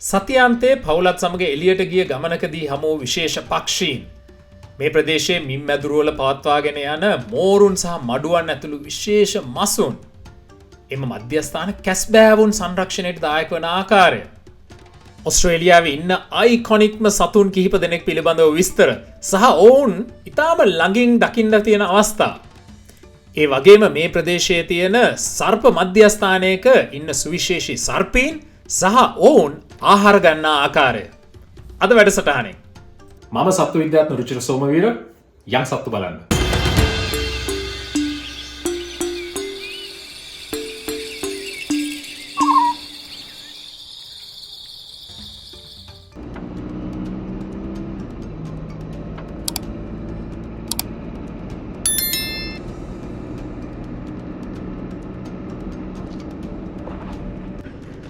සතියාන්තයේ පවුලත් සමග එළියට ගිය ගමනකදී හමු විශේෂ පක්ෂීන්. මේ ප්‍රදේශයේ මින් මැදුරුවල පවත්වාගෙන යන මෝරුන් සහ මඩුවන් ඇතුළු විශේෂ මසුන්. එම මධ්‍යස්ථාන කැස්බෑවුන් සංරක්ෂණයට දායක වන ආකාරය. ඔස්ට්‍රේලියාව ඉන්න අයිකොනික්ම සතුන් කිහිප දෙනෙක් පිළිබඳව විස්තර සහ ඔවුන් ඉතාම ළඟින් දකින්න තියෙන අවස්ථා. ඒ වගේම මේ ප්‍රදේශයේ තියෙන සර්ප මධ්‍යස්ථානයක ඉන්න සුවිශේෂී සර්පීන් සහ ඔවුන් ආහාර ගන්නා ආකාරය. අද වැඩසටහනේ මම සත්තු විද්‍යාත්ම රුචිර සෝමවීර යම් සත්තු බලන්න.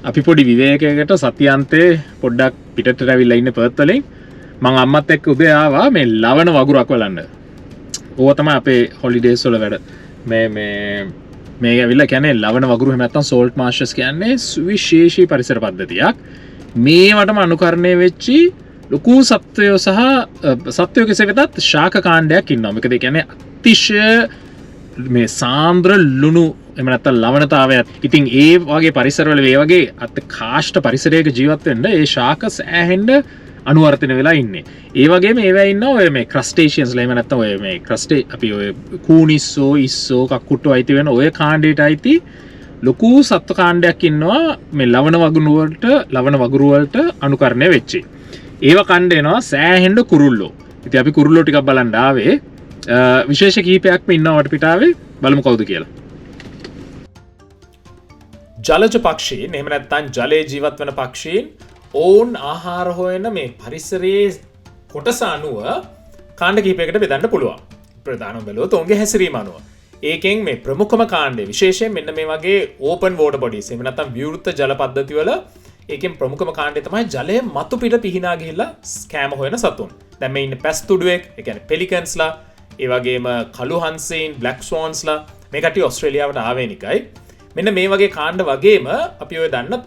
අපි පොඩි විවේකයකට සතියන්තේ පොඩ්ඩක් පිටට ඇවිල්ලා ඉන්න පර්ත් වලින් මම අම්මත් එක්ක උදේ ආවා මේ ලවණ වගුරක් බලන්න. ඕවා තමයි අපේ හොලිඩේස් වල වැඩ. මේ ඇවිල්ලා කියන්නේ ලවණ වගුරු එහෙම නැත්නම් සෝල්ට් මාර්ෂස් කියන්නේ සුවිශේෂී පරිසර පද්ධතියක්. මේවටම අනුකරණය වෙච්චි ලොකු සත්වයෝ සහ සත්වයෝ කෙසේ වෙතත් ශාක කාණ්ඩයක් ඉන්නවා. මේකද කියන්නේ අතිශය මේ සාන්ද්‍ර ලුණු එම නැත්නම් ලවණතාවයක්. ඉතින් ඒ වගේ පරිසරවල මේ වගේ අත් කාෂ්ඨ පරිසරයක ජීවත් වෙන්න ඒ ශාක සෑහෙන්න අනුවර්තන වෙලා ඉන්නේ. ඒ වගේම ඒවා ඉන්නවා ඔය මේ ක්‍රස්ටේෂියන්ස් ලා එහෙම නැත්නම් ඔය මේ ක්‍රස්ටේ අපි ඔය කූනිස්සෝ ඉස්සෝ කක්කුට්ටෝ අයිති වෙන ඔය කාණ්ඩයට අයිති ලොකු සත්ව කාණ්ඩයක් ඉන්නවා මේ ලවණ වගුරු වලට අනුකරණය වෙච්චි. ඒව කණ්ඩ එනවා සෑහෙන්න කුරුල්ලෝ. ඉතින් අපි කුරුල්ලෝ ටිකක් බලන්න ආවේ. විශේෂ කීපයක්ම ඉන්නවා වටපිටාවේ. බලමු කවුද කියලා. ජලජ පක්ෂීන් එහෙම නැත්නම් ජලයේ ජීවත් වෙන පක්ෂීන් ඔවුන් ආහාර හොයන මේ පරිසරයේ කොටස අනුව කාණ්ඩ කිහිපයකට බෙදන්න පුළුවන්. ප්‍රධානම බැලුවොත් ඔවුන්ගේ හැසිරීම අනුව. ඒකෙන් මේ ප්‍රමුඛම කාණ්ඩය විශේෂයෙන් මෙන්න මේ වගේ ඕපන් වෝටර් බොඩිස් එහෙම නැත්නම් විවෘත ජල පද්ධති වල ඒකෙන් ප්‍රමුඛම කාණ්ඩය තමයි ජලයේ මතු පිට පිහිනා ගිහිල්ලා ස්කෑම හොයන සතුන්. දැන් මේ ඉන්නේ පැස්තුඩුවෙක්, ඒ කියන්නේ පෙලිකන්ස්ලා, ඒ වගේම කළු හංසීන්, බ්ලැක් ස්වෝන්ස්ලා මේ කට්ටිය ඕස්ට්‍රේලියාවට ආවේනිකයි. මෙන්න මේ වගේ කාණ්ඩ වගේම අපි ඔය දන්න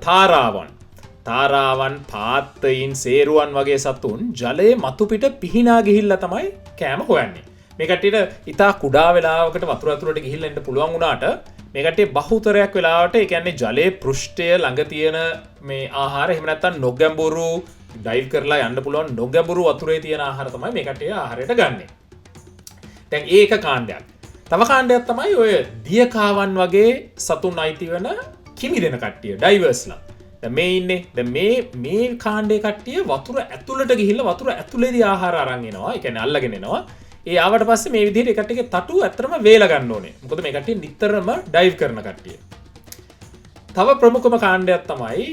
තාරාවන් පාත්තයින් සේරුවන් වගේ සතුන් ජලයේ මතුපිට පිහිනා ගිහිල්ලා තමයි කෑම හොයන්නේ. මේ කට්ටියට ඉතා කුඩා වෙලාවකට වතුර ඇතුළට ගිහිල්ලා එන්න පුළුවන් වුණාට මේ කට්ටිය බහුතරයක් වෙලාවට ඒ කියන්නේ ජලයේ පෘෂ්ඨය ළඟ තියෙන මේ ආහාර එහෙම නැත්නම් නොගැඹුරු ඩයිව් කරලා යන්න පුළුවන් නොගැඹුරු වතුරේ තියෙන ආහාර තමයි මේ කට්ටිය ආහාරයට ගන්නෙ. දැන් ඒක කාණ්ඩයක්. තව කාණ්ඩයක් තමයි ඔය දියකාවන් වගේ සතුන් අයිති වෙන කිමිදෙන කට්ටිය ඩයිවර්ස්ලා. දැන් මේ ඉන්නේ දැන් මේ කාණ්ඩේ කට්ටිය වතුර ඇතුළට ගිහිල්ලා වතුර ඇතුළේදී ආහාර අරන් එනවා. ඒ කියන්නේ අල්ලගෙන එනවා. ඒ ආවට පස්සේ මේ විදිහට ඒ කට්ටියගේ තටු ඇත්තටම වේලා ගන්න ඕනේ. මොකද මේ කට්ටිය නිතරම ඩයිව් කරන කට්ටිය. තව ප්‍රමුඛම කාණ්ඩයක් තමයි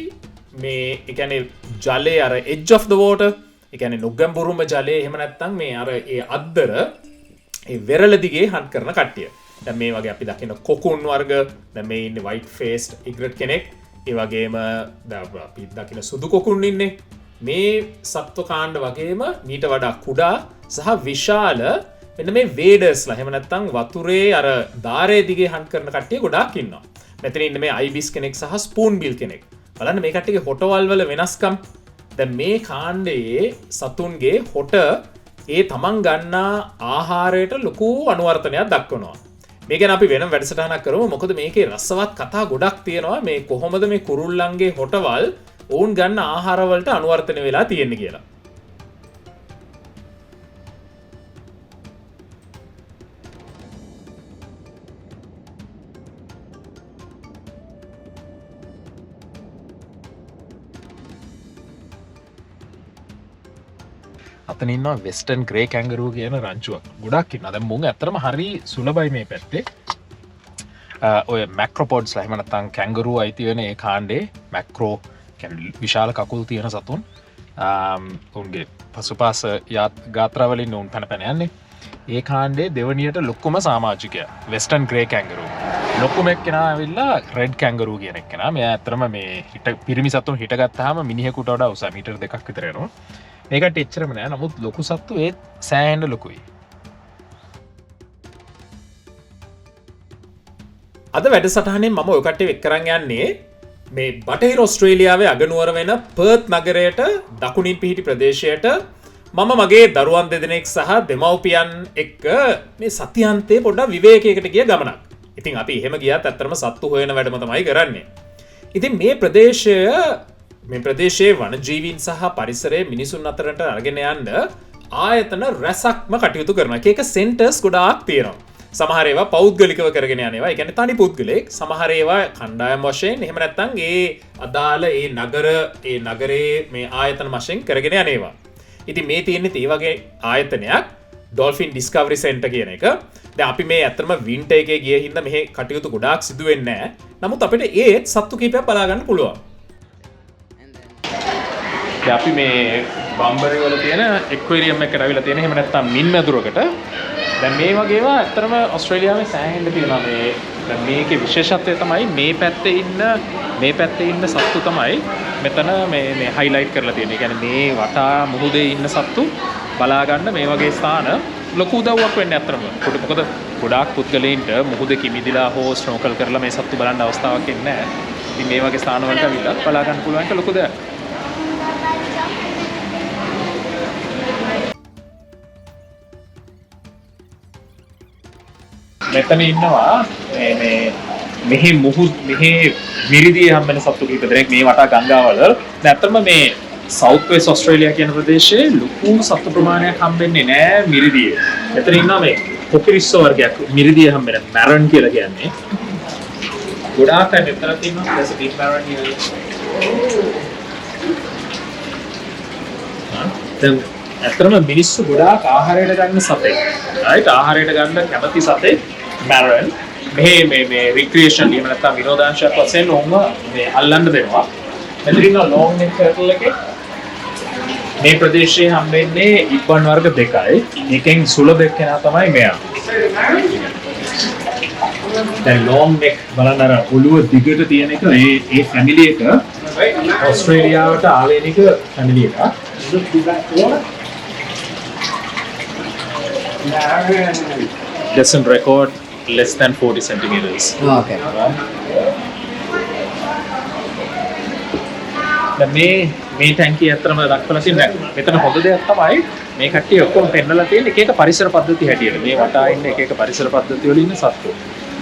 මේ ඒ කියන්නේ ජලයේ අර edge of the water. ඒ කියන්නේ නොගැඹුරුම ජලයේ එහෙම නැත්නම් මේ අර ඒ අද්දර ඒ වෙරළ දිගේ හන්ට් කරන කට්ටිය. දැන් මේ වගේ අපි දකින කොකුන් වර්ග, දැන් මේ ඉන්නේ white faced ඉග්‍රට් කෙනෙක්. ඒ වගේම අපි දකින සුදු කොකුන් ඉන්නේ. මේ සත්ව කාණ්ඩ වගේම මීට වඩා කුඩා සහ විශාල මෙන්න මේ වේඩර්ස්ලා එහෙම නැත්නම් වතුරේ අර ධාරයේ දිගේ හන්ට් කරන කට්ටිය ගොඩාක් ඉන්නවා. මෙතන ඉන්නේ මේ අයිබිස් කෙනෙක් සහ ස්පූන් බිල් කෙනෙක්. බලන්න මේ කට්ටියගේ හොටවල් වල වෙනස්කම්. දැන් මේ කාණ්ඩයේ සතුන්ගේ හොට ඒ තමන් ගන්නා ආහාරයට ලොකු අනුවර්තනයක් දක්වනවා. මේ ගැන අපි වෙනම වැඩසටහනක් කරමු. මොකද මේකේ රසවත් කතා ගොඩක් තියෙනවා මේ කොහොමද මේ කුරුල්ලන්ගේ හොටවල් ඔවුන් ගන්න ආහාර වලට අනුවර්තන වෙලා තියෙන්නේ කියලා. අතන ඉන්නවා වෙස්ටර්න් ග්‍රේ කැංගරූ කියන රංචුවක්. ගොඩක් ඉන්නවා. දැන් මුං ඇත්තටම හරි සුලභයි මේ පැත්තේ. ඔය මැක්‍රොපොඩ්ස්ලා එහෙම නැත්නම් කැංගරූ අයිති වෙන ඒ කාණ්ඩේ මැක්‍රෝ කියන්නේ විශාල කකුල් තියෙන සතුන්. උන්ගේ පසුපාස ගාත්‍රා වලින් උන් පැන යන්නේ. ඒ කාණ්ඩේ දෙවනියට ලොකුම සමාජිකයා වෙස්ටර්න් ග්‍රේ කැංගරූ. ලොකුම එක්කෙනා ඇවිල්ලා රෙඩ් කැංගරූ කියන එක්කෙනා. මෙයා ඇත්තටම මේ පිරිමි සතුන් හිටගත්තාම මිනිහෙකුට වඩා උස මීටර් 2ක් විතර යනවා. මේකට එච්චරම නෑ. නමුත් ලොකු සත්තු ඒත් සෑහෙන්න ලොකුයි. අද වැඩසටහනේ මම ඔය කට්ටිය එක් කරන් යන්නේ මේ බටහිර ඔස්ට්‍රේලියාවේ අගනුවර වෙන පර්ත් නගරයට දකුණින් පිහිටි ප්‍රදේශයට මම මගේ දරුවන් දෙදෙනෙක් සහ දෙමව්පියන් එක්ක මේ සතියන්තයේ පොඩ්ඩක් විවේකයකට ගිය ගමනක්. ඉතින් අපි එහෙම ගියත් ඇත්තටම සත්තු හොයන වැඩම තමයි කරන්නේ. ඉතින් මේ ප්‍රදේශයේ වනජීවීන් සහ පරිසරයේ මිනිසුන් අතරට අරගෙන යන්න ආයතන රැසක්ම කටයුතු කරනවා. ඒක සෙන්ටර්ස් ගොඩාක් තියෙනවා. සමහර ඒවා පෞද්ගලිකව කරගෙන යනවා. ඒ කියන්නේ තනි පුද්ගලෙක්. සමහර ඒවා කණ්ඩායම් වශයෙන් එහෙම නැත්නම් ඒ අදාළ ඒ නගරේ මේ ආයතන වශයෙන් කරගෙන යනවා. ඉතින් මේ තියෙන්නේ ඒ වගේ ආයතනයක් ඩොල්ෆින් ඩිස්කවරි සෙන්ටර් කියන එක. දැන් අපි මේ ඇත්තටම වින්ටර් එකේ ගිය හින්දා මෙහි කටයුතු ගොඩාක් සිදු වෙන්නේ නැහැ. නමුත් අපිට ඒත් සත්තු කීපයක් බලා ගන්න පුළුවන්. දැන් අපි මේ බම්බරි වල තියෙන එක්වේරියම් එකකට අවිලා තියෙන එහෙම නැත්නම් මින් මැදුරකට දැන් මේ වගේ ඒවා ඇත්තටම ඕස්ට්‍රේලියාවේ සෑහෙන්න තියෙනවා. මේ දැන් මේකේ විශේෂත්වය තමයි මේ පැත්තේ ඉන්න සත්තු තමයි මෙතන මේ හයිලයිට් කරලා තියෙන්නේ. ඒ කියන්නේ මේ වටා මුහුදේ ඉන්න සත්තු බලා ගන්න මේ වගේ ස්ථාන ලොකු උදව්වක් වෙන්නේ ඇත්තටම. මොකද ගොඩාක් පුද්ගලයින්ට මුහුද කිමිදිලා හෝ ස්නෝකල් කරලා මේ සත්තු බලන්න අවස්ථාවක් එන්නේ නැහැ. ඉතින් මේ වගේ ස්ථාන වලට අවිලා බලා ගන්න පුළුවන් එක ලොකු දෙයක්. මෙතන ඉන්නවා මෙහි මිරිදිය හම්බෙන සත්තු කීප දෙනෙක් මේ වටා ගංගාවල. ඇත්තටම මේ සවුත් වෙස්ට් ඕස්ට්‍රේලියා කියන ප්‍රදේශයේ ලොකු සත්තු ප්‍රමාණයක් හම්බෙන්නේ නෑ මිරිදිය. මෙතන ඉන්නවා මේ කොකිරිස්සෝ වර්ගයක් මිරිදිය හම්බෙන මැරන් කියලා කියන්නේ. ගොඩාක් අය මෙතන තියෙනවා. there's a big maron here. දැන් ඇත්තටම මිනිස්සු ගොඩාක් ආහාරයට ගන්න සතෙක්. right ආහාරයට ගන්න කැමති සතෙක් මැරන්. මේ රික්‍රියේෂන් එහෙම නැත්නම් විනෝදාංශයක් වශයෙන් ඕම මේ අල්ලන්න දෙනවා. මෙතන ඉන්න ලොන්ග් නෙක් ටර්ටල් එකේ මේ ප්‍රදේශයේ හම්බෙන්නේ ඉබ්බන් වර්ග දෙකයි. එකෙන් සුලභ එක්කෙනා තමයි මෙයා. දැන් ලොන්ග් නෙක් බලන්න අර ඔළුව දිගට තියෙන එක ඒ ෆැමිලි එක ඕස්ට්‍රේලියාවට ආවේනික ෆැමිලි එකක්. Doesn't record less than 40 centimeters. Okay. දැන් මේ ටැංකිය ඇත්තටම දක්වලා තියෙන මෙතන හොඳ දෙයක් තමයි මේ කට්ටිය ඔක්කොම පෙන්නලා තියෙන එක එක පරිසර පද්ධති හැටියට. මේ වටා ඉන්න එක එක පරිසර පද්ධති වල ඉන්න සත්තු.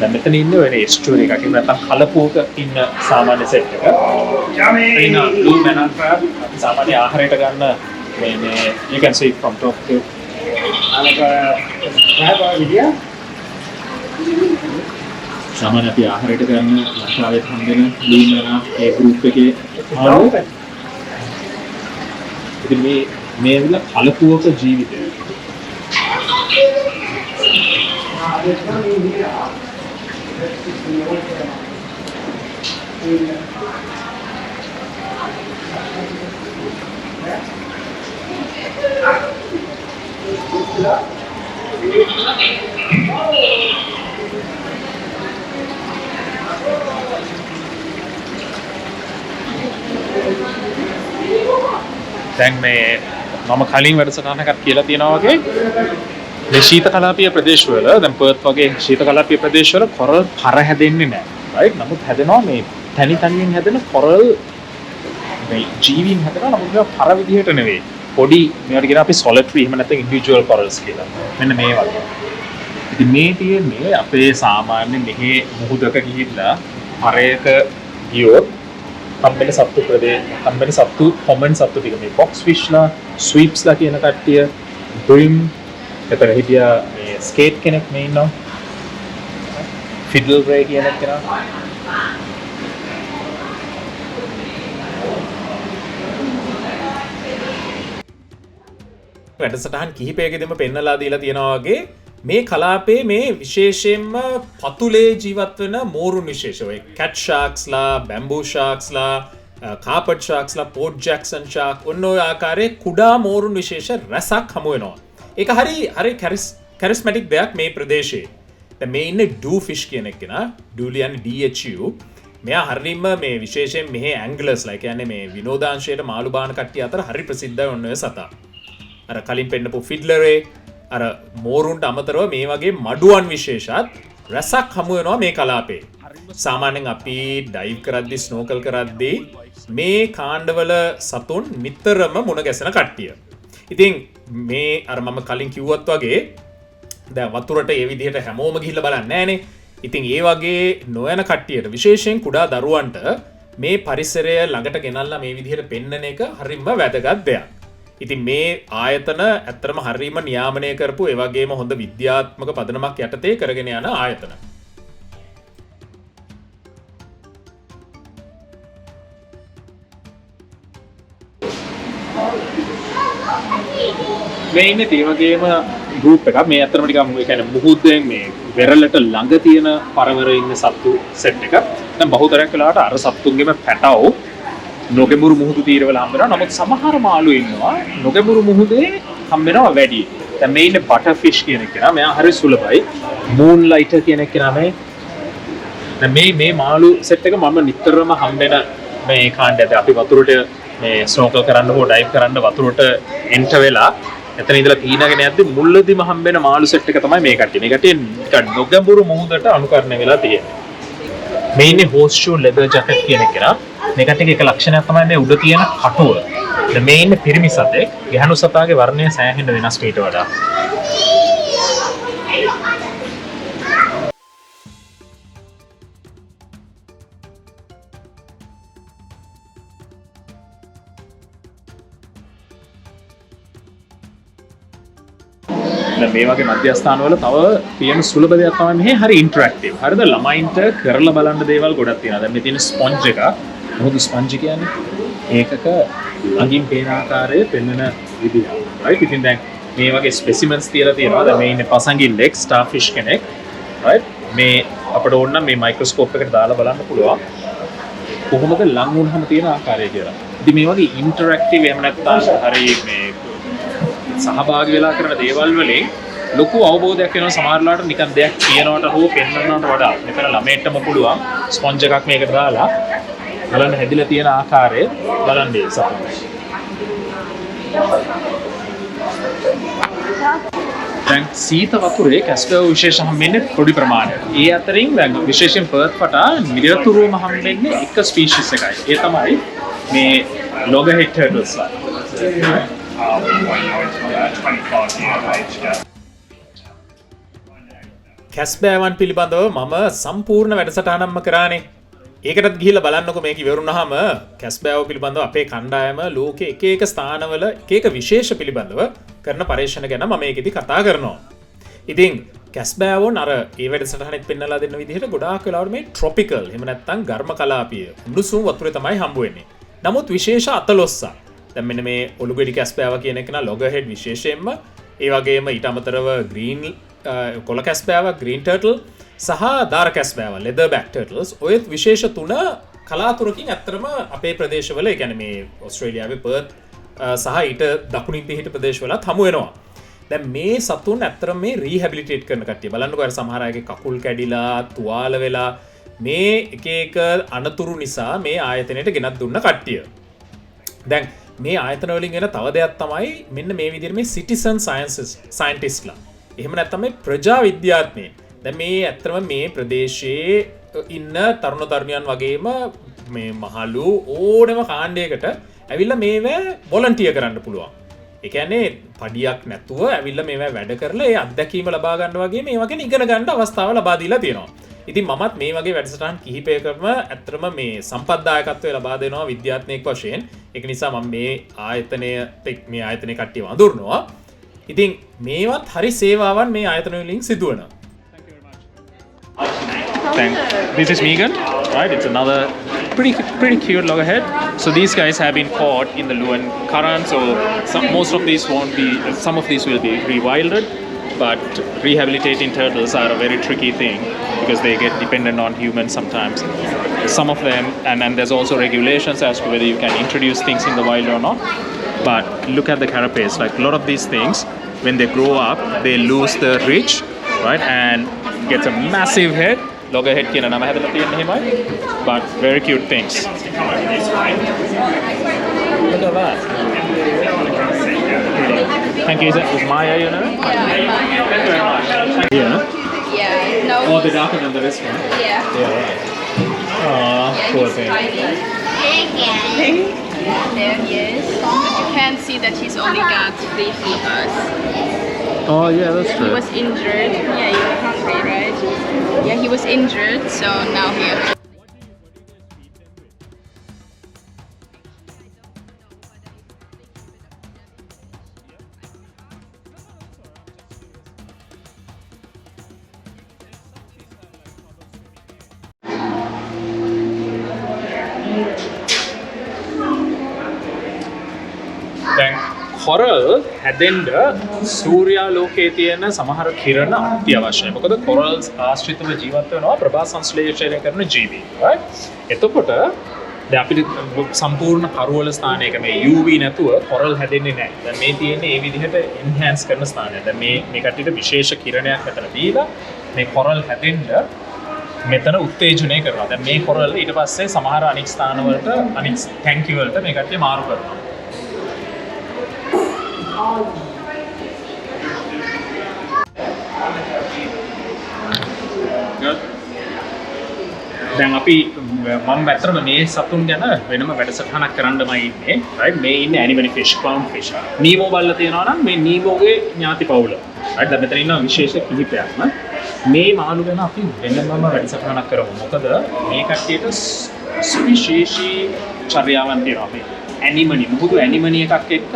දැන් මෙතන ඉන්නේ ඔය එස්ටුවරි එකක්. එහෙම නැත්නම් කලපුවක ඉන්න සාමාන්‍ය සෙට් එක. ඉන්න බ්ලූ මැනන් ක්‍රැබ් සාමාන්‍ය ආහාරයට ගන්න මේ you can see from top to සාමාන්‍ය අපි ආහාරයට ගන්න ලංකාවේ හම්බෙන බ්ලූ මැනන් ඒ ගෲප් එකේ ආවෝ. ඉතින් මේ විල කලපුවක ජීවිතය. දැන් මේ මම කලින් වැඩසටහනකට කියලා තියෙනවා වගේ මේ ශීත කලාපීය ප්‍රදේශවල දැන් පර්ත් වගේ ශීත කලාපීය ප්‍රදේශවල කොරල් පර හැදෙන්නේ නැහැ. රයිට්? නමුත් හැදෙනවා මේ තනියෙන් හැදෙන කොරල් මේ ජීවීන් හැදෙනවා. නමුත් මේවා පර විදිහට නෙවෙයි. පොඩි මේවට කියන අපි solitary එහෙම නැත්නම් individual corals කියලා. මෙන්න මේ වගේ. ඉතින් මේ තියෙන්නේ අපේ සාමාන්‍ය මෙහි මුහුදක ගිහිල්ලා පරයක ගියොත් හම්බෙන සත්තු common සත්තු ටික මේ box fish ලා sweeps ලා කියන කට්ටිය bream එතන හිටියා මේ skate කෙනෙක් මේ ඉන්නවා fiddle ray කියන කෙනා වැඩසටහන් කිහිපයකදීම පෙන්නලා දීලා තියෙනවා වගේ මේ කලාපේ මේ විශේෂයෙන්ම පතුලේ ජීවත් වෙන මෝරුන් විශේෂ ඔය කැට් ෂාක්ස්ලා බැම්බූ ෂාක්ස්ලා කාපට් ෂාක්ස්ලා පෝට් ජැක්සන් ෂාක් ඔන්න ඔය ආකාරයේ කුඩා මෝරුන් විශේෂ රැසක් හමු වෙනවා. ඒක හරි කැරිස්මැටික් දෙයක් මේ ප්‍රදේශයේ. දැන් මේ ඉන්නේ ඩූ ෆිෂ් කියන එකනා ඩූලියන් DHU මෙයා හරියම මේ විශේෂයෙන් මෙහි ඇන්ග්ලර්ස්ලා කියන්නේ මේ විනෝදාංශයට මාළු බාන කට්ටිය අතර හරි ප්‍රසිද්ධයි ඔන්න ඔය සතා. අර කලින් පෙන්නපු ෆිඩ්ලරේ අර මෝරුන්ට අමතරව මේ වගේ මඩුවන් විශේෂත් රැසක් හමු වෙනවා මේ කලාපේ. සාමාන්‍යයෙන් අපි ඩයිව් කරද්දි ස්නෝකල් කරද්දී මේ කාණ්ඩවල සතුන් නිතරම මුණ ගැසෙන කට්ටිය. ඉතින් මේ අර මම කලින් කිව්වත් වගේ දැන් වතුරට ඒ විදිහට හැමෝම ගිහිල්ලා බලන්නේ නැහනේ. ඉතින් ඒ වගේ නොයන කට්ටියට විශේෂයෙන් කුඩා දරුවන්ට මේ පරිසරය ළඟට ගෙනල්ලා මේ විදිහට පෙන්වන එක හරිම වැදගත් දෙයක්. ඉතින් මේ ආයතන ඇත්තටම හරිම නියාමනය කරපු ඒ වගේම හොඳ විද්‍යාත්මක පදනමක් යටතේ කරගෙන යන ආයතන. මේ ඉන්නේ ඒ වගේම ගෲප් එකක්. මේ අතරම ටිකක් ඒ කියන්නේ මුහුද්දෙන් මේ වෙරළට ළඟ තියෙන පරවර ඉන්න සත්තු සෙට් එක. දැන් බහුතරයක් වෙලාවට අර සත්තුන්ගේම පැටව නොගැඹුරු මුහුදු තීරවල හම්බ වෙනවා. නමුත් සමහර මාළු ඉන්නවා නොගැඹුරු මුහුදේ හම්බ වෙනවා වැඩි. දැන් මේ ඉන්නේ බටර් ෆිෂ් කියන කෙනා. මෙයා හරි සුලභයි. මූන් ලයිටර් කියන කෙනා මේ. දැන් මේ මාළු සෙට් එක මම නිතරම හම්බෙන මේ කාණ්ඩයද අපි වතුරට මේ ස්නෝකල් කරන්න හෝ ඩයිව් කරන්න වතුරට එන්ටර් වෙලා එතන ඉඳලා පීනගෙන යද්දි මුල්ලදිම හම්බෙන මාළු සෙට් එක තමයි මේ කට්ටිය. මේ කට්ටිය නිකන් නොගැඹුරු මුහුදට අනුකරණය වෙලා තියෙන්නේ. මේ ඉන්නේ හෝස් ෂූ ලෙදර් ජැකට් කියන කෙනා. මේ කට්ටියගේ එක ලක්ෂණයක් තමයි මේ උඩ තියෙන කටුව. දැන් මේ ඉන්නේ පිරිමි සතෙක්. ගැහණු සතාගේ වර්ණය සෑහෙන්න වෙනස් මීට වඩා. මේ වගේ මධ්‍යස්ථානවල තව තියෙන සුලභ දෙයක් තමයි මෙහි හරි ඉන්ටරැක්ටිව්. හරිද? ළමයින්ට කරලා බලන්න දේවල් ගොඩක් තියෙනවා. දැන් මේ තියෙන ස්පොන්ජ් එක. මොකද ස්පොන්ජ් කියන්නේ? ඒකක අඟින් පේන ආකාරය පෙන්වන විදිහ. right? ඉතින් දැන් මේ වගේ ස්පෙසිමන්ස් තියලා තියෙනවා. දැන් මේ ඉන්නේ පසඟින් ලෙග් ස්ටාර්ෆිෂ් කෙනෙක්. right? මේ අපිට ඕන නම් මේ මයික්‍රොස්කෝප් එකට දාලා බලන්න පුළුවන්. කොහොමද ලං වුණාම තියෙන ආකාරය කියලා. ඉතින් මේ වගේ ඉන්ටරැක්ටිව් එහෙම නැත්නම් හරි මේ සහභාගී වෙලා කරන දේවල් වලින් ලොකු අවබෝධයක් වෙනවා සමහරලාට නිකන් දෙයක් කියනවට හෝ පෙන්වන්නවට වඩා. මෙතන ළමයින්ටම පුළුවන් ස්පොන්ජ් එකක් මේකට දාලා බලන්න හැදිලා තියෙන ආකාරය බලන්න ඒ සතුන්. දැන් සීත වතුරේ කැස්පර් විශේෂ හම්බෙන්නේ පොඩි ප්‍රමාණයක්. ඒ අතරින් දැන් විශේෂයෙන් පර්ත් පටා නිරතුරුවම හම්බෙන්නේ එක ස්පීෂිස් එකයි. ඒ තමයි මේ ලොගහෙඩ් ටර්ටල්ස්. කැස්බෑවන් පිළිබඳව මම සම්පූර්ණ වැඩසටහනක්ම කරානේ. ඒකටත් ගිහිල්ලා බලන්නකො මේක ඉවරුනහම කැස්බෑව පිළිබඳව අපේ කණ්ඩායම ලෝකේ එක එක ස්ථානවල එක එක විශේෂ පිළිබඳව කරන පරීක්ෂණ ගැන මම මේකෙදි කතා කරනවා. ඉතින් කැස්බෑවෝන් අර ඒ වැඩසටහනෙත් පෙන්නලා දෙන්න විදිහට ගොඩාක් වෙලාවට මේ ට්‍රොපිකල් එහෙම නැත්නම් ඝර්ම කලාපීය උණුසුම් වතුරේ තමයි හම්බ වෙන්නේ. නමුත් විශේෂ අතලොස්සක්. දැන් මෙන්න මේ ඔලුගෙඩි කැස්බෑව කියන එක නා ලොගහෙඩ් විශේෂයෙන්ම ඒ වගේම ඊට අමතරව ග්‍රීන් කොළ කැස්බෑව ග්‍රීන් ටර්ටල් සහ දාර කැස්බෑව ලෙදර් බැක් ටර්ටල්ස් ඔය විශේෂ තුන කලාතුරකින් ඇත්තටම අපේ ප්‍රදේශවල ඒ කියන්නේ මේ ඕස්ට්‍රේලියාවේ පර්ත් සහ ඊට දකුණින් පිහිට ප්‍රදේශවලත් හමු වෙනවා. දැන් මේ සතුන් ඇත්තටම මේ රීහැබිලිටේට් කරන කට්ටිය බලන්නකෝ අර සමහර අයගේ කකුල් කැඩිලා තුවාල වෙලා මේ එක එක අනතුරු නිසා මේ ආයතනයට ගෙනත් දුන්න කට්ටිය. දැන් මේ ආයතන වලින් එන තව දෙයක් තමයි මෙන්න මේ විදිහට මේ සිටිසන් සයන්ටිස්ට්ලා. එහෙම නැත්නම් මේ ප්‍රජා විද්‍යාඥයෝ. දැන් මේ ඇත්තම මේ ප්‍රදේශයේ ඉන්න තරුණ තරුණියන් වගේම මේ මහලු ඕනෑම කාණ්ඩයකට ඇවිල්ලා මේවා වොලන්ටියර් කරන්න පුළුවන්. ඒ කියන්නේ පඩියක් නැතුව ඇවිල්ලා මේවා වැඩ කරලා ඒ අත්දැකීම ලබා ගන්න වගේ මේ වගේ ඉගෙන ගන්න අවස්ථාව ලබා දීලා තියෙනවා. ඉතින් මමත් මේ වගේ වැඩසටහන් කිහිපයකම ඇත්තටම මේ සම්පත්දායකත්වය ලබා දෙනවා විද්‍යාඥයෙක් වශයෙන්. ඒක නිසා මම මේ ආයතනයේ කට්ටියව අඳුරනවා. ඉතින් මේවත් හරි සේවාවන් මේ ආයතන වලින් සිදුවනවා. This is Megan, right? It's another pretty cute loggerhead. So these guys have been caught in the Luan Current, so most of these won't be, some of these will be rewilded, but rehabilitating turtles are a very tricky thing because they get dependent on humans sometimes. Some of them, and there's also regulations as to whether you can introduce things in the wild or not. But look at the carapace, like a lot of these things, when they grow up, they lose the ridge, right, and gets a massive head. Loggerhead කියන නම හැදලා තියෙන එහෙමයි. But very cute things. Look at that. Thank you. Is Maya, you know? Yeah. Yeah, no. Oh, the darker than the rest one. Yeah. Yeah, right. Yeah, Poor he's thing. tiny. There he is. But you can see that he's only got 3 fevers. Oh, yeah, that's He was injured. Yeah, you were hungry, right? Yeah, he was injured, so now here. දැන් coral හැදෙන්න සූර්යා ලෝකයේ තියෙන සමහර කිරණ අත්‍යවශ්‍යයි. මොකද corals ආශ්‍රිතව ජීවත් වෙනවා ප්‍රභා සංශ්ලේෂණය කරන ජීවී. right? එතකොට දැන් අපිට සම්පූර්ණ කරවල ස්ථානයක මේ UV නැතුව කොරල් හැදෙන්නේ නැහැ. දැන් මේ තියෙන්නේ මේ විදිහට එන්හාන්ස් කරන ස්ථානය. දැන් මේ කට්ටියට විශේෂ කිරණයක් මෙතන දීලා මේ කොරල් හැදෙන්න මෙතන උත්තේජනය කරනවා. දැන් මේ කොරල් ඊට පස්සේ සමහර අනික් ස්ථානවලට අනික් ටැංකි වලට මේ කට්ටිය මාරු කරනවා. දැන් අපි මම ඇත්තටම මේ සතුන් ගැන වෙනම වැඩසටහනක් කරන්නමයි ඉන්නේ. right මේ ඉන්නේ ඇනිමල් ෆිෂ්, ක්ලවුන් ෆිෂ්. නීමෝ බල්ලා තියෙනවා නම් මේ නීමෝගේ ඥාති පවුල. right දැන් මෙතන ඉන්න විශේෂ කිහිපයක්. මේ මාළු ගැන අපි වෙනමම වැඩසටහනක් කරමු. මොකද මේ කට්ටියට සුවිශේෂී චර්යාවන් තියෙනවා. මේ ඇනිමනි මුහුදු ඇනිමනි එකක් එක්ක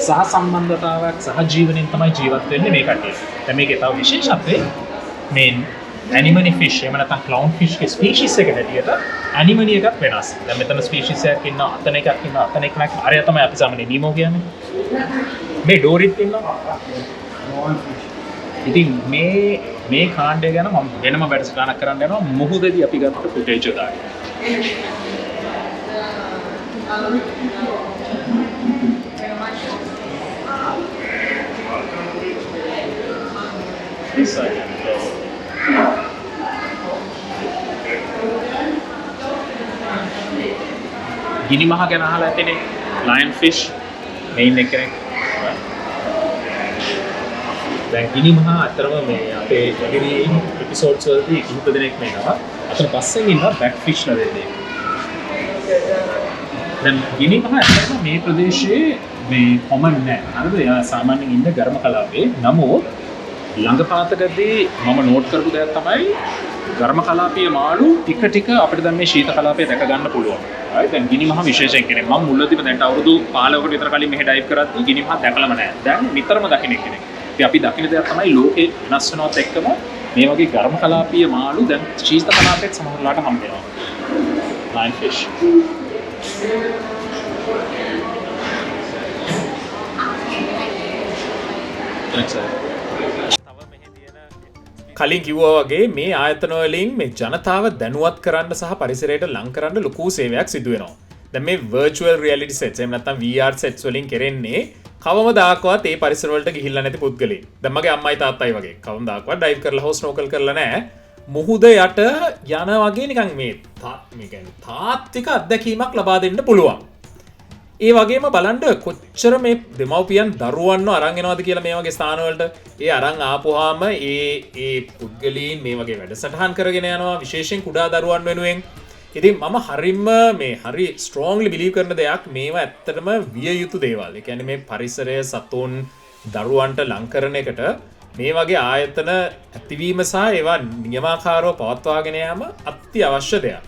සහ සම්බන්ධතාවයක් සහ ජීවනයෙන් තමයි ජීවත් වෙන්නේ මේ කට්ටිය. දැන් මේකේ තව විශේෂත්වය මේ ඇනිමනි ෆිෂ් එහෙම නැත්නම් ක්ලවුන් ෆිෂ් ගේ ස්පීෂීස් එක හැටියට ඇනිමනි එකක් වෙනස්. දැන් මෙතන ස්පීෂීස් එකක් ඉන්නවා, අතන එකක් ඉන්නවා, අතන එකක් නැහැ. අරය තමයි අපි සාමාන්‍යයෙන් නීමෝ කියන්නේ. මේ ඩෝරිත් ඉන්නවා. ඉතින් මේ කාණ්ඩය ගැන මම වෙනම වැඩසටහනක් කරන්න යනවා. මුහුදේදී අපි ගත්ත ෆුටේජ් එක දාන්න. This side. ගිනි මහ ගැන අහලා ඇතිනේ. ලයන් ෆිෂ් මේන් එක කෙනෙක්. දැන් ගිනි මහ අතරම මේ අපේ ඉදිරි එපිසෝඩ්ස් වලදී කිහිප දෙනෙක් මේනවා. අතන පස්සෙන් ඉන්නවා බැක් ෆිෂ්ලා දෙන්නේ. දැන් ගිනි මහ අතරම මේ ප්‍රදේශයේ මේ කොමන් නැහැ. හරිද? එයා සාමාන්‍යයෙන් ඉන්න ගර්ම කලාපේ. නමුත් ළඟපාතකදී මම නෝට් කරපු දෙයක් තමයි ගර්ම කලාපීය මාළු ටික අපිට දැන් මේ ශීත කලාපය දැක ගන්න පුළුවන්. හරි දැන් ගිනි මහ විශේෂයෙන් කෙනෙක්. මම මුලදීම දැන් අවුරුදු 15කට විතර කලින් මෙහෙ ඩයිව් කරද්දී ගිනි මහ දැකලම නැහැ. දැන් නිතරම දකින්න කෙනෙක්. ඉතින් අපි දකින්න දෙයක් තමයි ලෝකේ වෙනස් වෙනවත් එක්කම මේ වගේ ගර්ම කලාපීය මාළු දැන් ශීත කලාපයට සමහරලාට හම්බ වෙනවා. Lion fish. කලින් කිව්වා වගේ මේ ආයතන වලින් මේ ජනතාව දැනුවත් කරන්න සහ පරිසරයට ලං කරන්න ලොකු සේවයක් සිදු වෙනවා. දැන් මේ virtual reality sets එහෙම නැත්නම් VR sets වලින් කරන්නේ කවමදාකවත් ඒ පරිසර වලට ගිහිල්ලා නැති පුද්ගලෙක්. දැන් මගේ අම්මයි තාත්තයි වගේ කවමදාකවත් ඩයිව් කරලා හෝ ස්නෝකල් කරලා නැහැ. මුහුද යට යන වගේ නිකන් මේ කියන්නේ තාත්වික අත්දැකීමක් ලබා දෙන්න පුළුවන්. ඒ වගේම බලන්න කොච්චර මේ දෙමව්පියන් දරුවන්ව අරන් එනවද කියලා මේ වගේ ස්ථානවලට. ඒ අරන් ආපුවාම ඒ පුද්ගලීන් මේ වගේ වැඩසටහන් කරගෙන යනවා විශේෂයෙන් කුඩා දරුවන් වෙනුවෙන්. ඉතින් මම හරි ස්ට්‍රෝන්ග්ලි බිලීව් කරන දෙයක් මේවා ඇත්තටම විය යුතු දේවල්. ඒ කියන්නේ මේ පරිසරය සතුන් දරුවන්ට ලං කරන එකට මේ වගේ ආයතන ඇතිවීම සහ ඒවා නියමාකාරව පවත්වාගෙන යාම අත්‍යවශ්‍ය දෙයක්.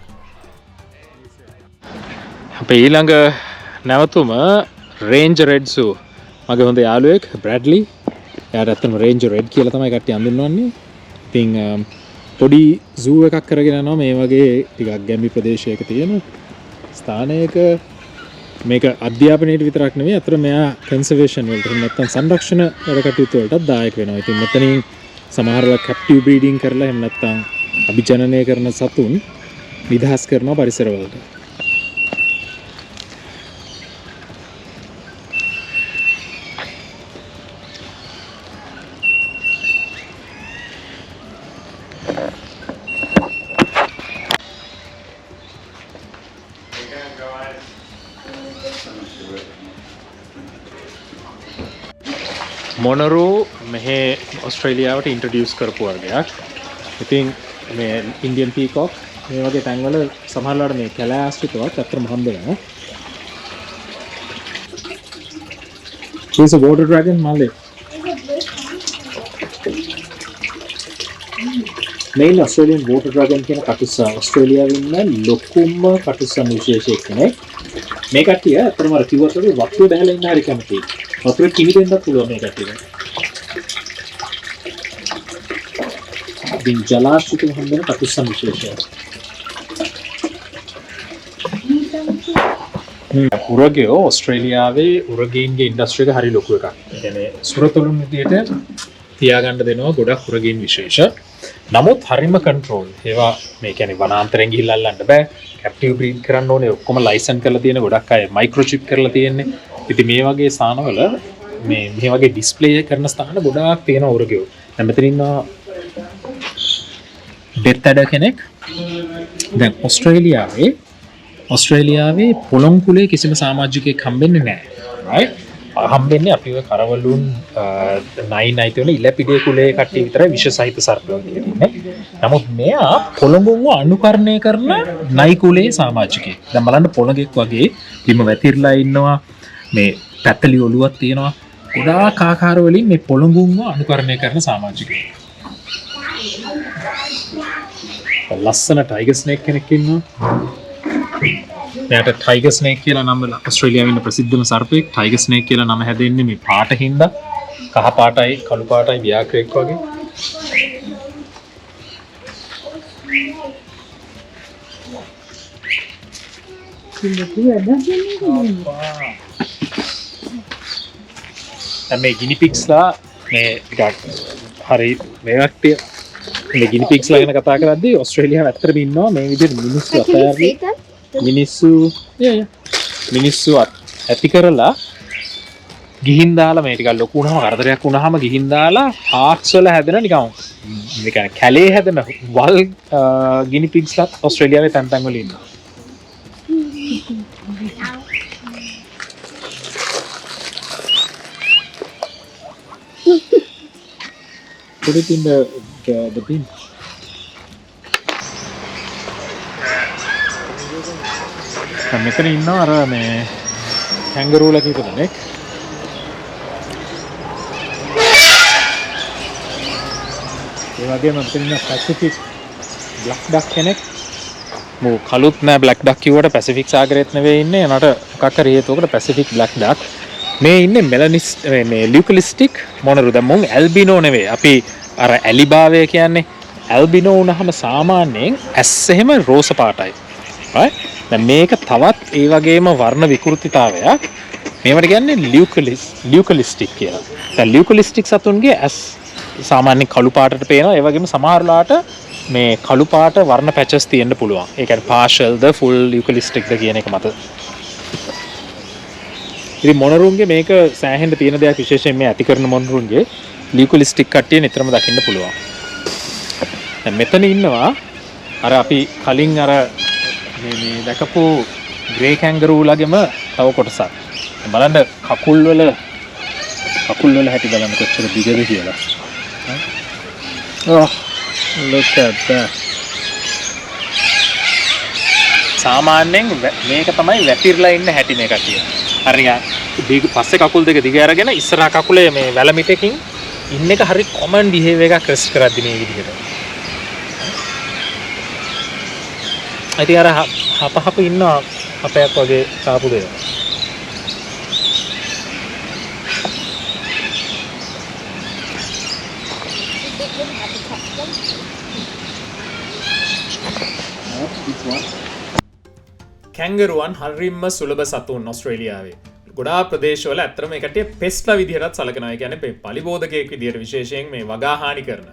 අපේ ඊළඟ නැවතුම රේන්ජ් රෙඩ් සූ. මගේ හොඳ යාළුවෙක් බ්‍රැඩ්ලි. එයාට ඇත්තටම රේන්ජ් රෙඩ් කියලා තමයි කට්ටිය අඳුන්වන්නේ. ඉතින් පොඩි සූ එකක් කරගෙන යනවා මේ වගේ ටිකක් ගැම්බි ප්‍රදේශයක තියෙන ස්ථානයක. මේක අධ්‍යාපනයට විතරක් නෙවෙයි අතර මෙයා කන්සර්වේෂන් වලට නැත්නම් සංරක්ෂණ වැඩ කටයුතු වලටත් දායක වෙනවා. ඉතින් මෙතනින් සමහරවල් කැප්ටිව් බ්‍රීඩින් කරලා එහෙම නැත්නම් අභිජනනය කරන සතුන් නිදහස් කරනවා පරිසරවලට. මොනරෝ මෙහෙ ඔස්ට්‍රේලියාවට ඉන්ට්‍රොඩියුස් කරපු වර්ගයක්. ඉතින් මේ ඉන්දියන් පීකෝක් මේ වගේ තැන්වල සමහරවිට මේ කැලෑ ආශ්‍රිතවත් අත්‍තරම හම්බ වෙනවා. Here's a water dragon, Malay. Main Australian water dragon කියන කටුස්ස ඕස්ට්‍රේලියාවේ ඉන්න ලොකුම කටුස්සන් විශේෂයක් කෙනෙක්. මේ කට්ටිය අතරම අර කිව්වත් වගේ වතුර බහලා ඉන්න හරි කැමතියි. වතුර කිවිදෙන්නත් පුළුවන් මේ කට්ටියට. ඉතින් ජලාශිතව හම්බෙන කටුස්සන් විශේෂයක්. උරගය ඕස්ට්‍රේලියාවේ උරගීන්ගේ ඉන්ඩස්ට්‍රි එක හරි ලොකු එකක්. ඒ කියන්නේ සුරතලුන් විදියට තියාගන්න දෙනවා ගොඩක් උරගීන් විශේෂ. නමුත් හරිම කන්ට්‍රෝල්. ඒවා මේ කියන්නේ වනාන්තරෙන් ගිහිල්ලා අල්ලන්න බෑ. කැප්ටිව් බ්‍රීඩ් කරන්න ඕනේ. ඔක්කොම ලයිසන් කරලා තියෙන ගොඩක් අය මයික්‍රොචිප් කරලා තියෙන්නේ. ඉතින් මේ වගේ ස්ථානවල මේ වගේ ඩිස්ප්ලේ කරන ස්ථාන ගොඩාක් තියෙන උරගයෝ. දැන් මෙතන ඉන්නවා බෙත්තඩ කෙනෙක්. දැන් ඔස්ට්‍රේලියාවේ පොළොංකුලේ කිසිම සමාජිකයෙක් හම්බෙන්නේ නැහැ. right? හම්බෙන්නේ අපිව කරවලුන් නයි තියෙන ඉලපිඩේ කුලේ කට්ටිය විතරයි විෂ සහිත සර්පයෝ කියන්නේ. නමුත් මෙයා පොළොංගුන්ව අනුකරණය කරන නයි කුලේ සමාජිකයෙක්. දැන් බලන්න පොළොංගෙක් වගේ බිම වැතිරලා ඉන්නවා. මේ පැත්තලි ඔලුවක් තියෙනවා. ගොඩාක් ආකාර වලින් මේ පොළොංගුන්ව අනුකරණය කරන සමාජිකයෙක්. ලස්සන ටයිගර් ස්නේක් කෙනෙක් ඉන්නවා. මෙයාට ටයිගර් ස්නේක් කියලා නම ඔස්ට්‍රේලියාවේ ඉන්න ප්‍රසිද්ධම සර්පෙක්. ටයිගර් ස්නේක් කියලා නම හැදෙන්නේ මේ පාට හින්දා. කහ පාටයි කළු පාටයි ව්‍යාක්‍රයක් වගේ. මේ ගිනි පිග්ස්ලා මේ ටිකක් හරි මේ වක්තිය මේ ගිනි පිග්ස්ලා ගැන කතා කරද්දී ඔස්ට්‍රේලියාව ඇත්තටම ඉන්නවා මේ විදිහට මිනිස්සු අතෑරි මිනිස්සු ඇති කරලා ගිහින් දාලා මේ ටිකක් ලොකු වුණාම කරදරයක් වුණාම ගිහින් දාලා හාර්ට්ස් වල හැදෙන නිකන් මේ කියන්නේ කැලේ හැදෙන වල් ගිනි පිග්ස්ලා ඔස්ට්‍රේලියාවේ තැන් තැන් වල ඉන්නවා. Put it in the bin. මෙතන ඉන්නවා අර මේ කැංගරූලා කීප දෙනෙක්. ඒ වගේම මෙතන ඉන්න පැසිෆික් බ්ලැක් ඩක් කෙනෙක්. මෝ කළුත් නෑ බ්ලැක් ඩක් කිව්වට පැසිෆික් සාගරයේත් නෙවෙයි ඉන්නේ. නට මොකක් හරි හේතුවකට පැසිෆික් බ්ලැක් ඩක්. මේ ඉන්නේ මෙලනිස් මේ ලියුකලිස්ටික් මොනරු. දැන් මොන් ඇල්බිනෝ නෙවෙයි. අපි අර ඇලිබාවය කියන්නේ ඇල්බිනෝ වුණාම සාමාන්‍යයෙන් ඇස් එහෙම රෝස පාටයි. right? දැන් මේක තවත් ඒ වගේම වර්ණ විකෘතිතාවයක්. මේවට කියන්නේ ලියුකලිස්ටික් කියලා. දැන් ලියුකලිස්ටික් සතුන්ගේ ඇස් සාමාන්‍යයෙන් කළු පාටට පේනවා. ඒ වගේම සමහරලාට මේ කළු පාට වර්ණ පැචස් තියෙන්න පුළුවන්. ඒ කියන්නේ partial ද full ලියුකලිස්ටික් ද කියන එක මත. ඉතින් මොනරුන්ගේ මේක සෑහෙන්න තියෙන දෙයක් විශේෂයෙන් මේ ඇති කරන මොනරුන්ගේ ලියුකලිස්ටික් කට්ටිය නිතරම දකින්න පුළුවන්. දැන් මෙතන ඉන්නවා අර අපි කලින් අර මේ දැකපු ග්‍රේ කැංගරූලාගෙම තව කොටසක්. බලන්න කකුල් වල හැටි බලන්න කොච්චර දිගද කියලා. Oh, look at that. සාමාන්‍යයෙන් මේක තමයි වැතිරලා ඉන්න හැටි මේ කට්ටිය. හරියට පස්සේ කකුල් දෙක දිග අරගෙන ඉස්සරහා කකුලේ මේ වැලමිටකින් ඉන්න එක හරි කොමන් බිහේවියර් එකක් රෙස්ට් කරද්දි මේ විදිහට. ඉතින් අර හපහප ඉන්න අපයක් වගේ කාපු දෙයක්. කැංගරුවන් හරිම සුලභ සතුන් ඔස්ට්‍රේලියාවේ. ගොඩා ප්‍රදේශවල ඇත්තටම මේ කට්ටිය පෙස්ලා විදිහටත් සලකනවා. ඒ කියන්නේ පලිබෝධකයෙක් විදිහට විශේෂයෙන් මේ වගා හානි කරන.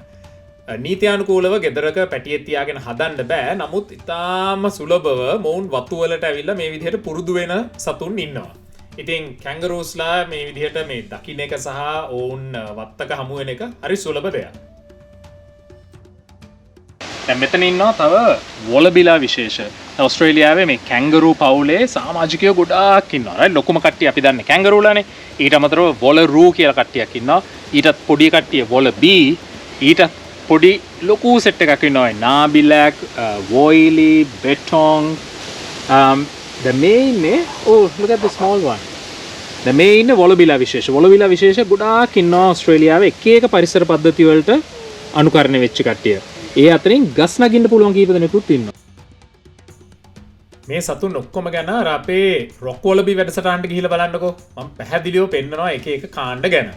නීතියානුකූලව ගෙදරක පැටියෙක් තියාගෙන හදන්න බෑ. නමුත් ඉතාම සුලභව මොවුන් වතු වලට ඇවිල්ලා මේ විදිහට පුරුදු වෙන සතුන් ඉන්නවා. ඉතින් කැංගරූස්ලා මේ විදිහට මේ දකින්න එක සහ ඔවුන් වත්තක හමු වෙන එක හරි සුලභ දෙයක්. දැන් මෙතන ඉන්නවා තව වොලබිලා විශේෂ. ඔස්ට්‍රේලියාවේ මේ කැංගරූ පවුලේ සමාජිකයෝ ගොඩාක් ඉන්නවා. right? ලොකුම කට්ටිය අපි දන්නේ කැංගරූලානේ. ඊට අමතරව වොලරූ කියලා කට්ටියක් ඉන්නවා. ඊටත් පොඩි කට්ටිය වොලබී. ඊටත් පොඩි ලොකු සෙට් එකක් ඉන්නවා. නාබිලක්, වොයිලි, බෙටොන්. The main look at the small one. The main වොලබිලා විශේෂ. වොලබිලා විශේෂ ගොඩාක් ඉන්නවා ඕස්ට්‍රේලියාවේ එක එක පරිසර පද්ධති වලට අනුකරණය වෙච්ච කට්ටිය. ඒ අතරින් ගස් නගින්න පුළුවන් කීප දෙනෙකුත් ඉන්නවා. මේ සතුන් ඔක්කොම ගැන අර අපේ රොක් වොලබි වැඩසටහනට ගිහිල්ලා බලන්නකෝ. මම පැහැදිලිව පෙන්නනවා එක එක කාණ්ඩ ගැන.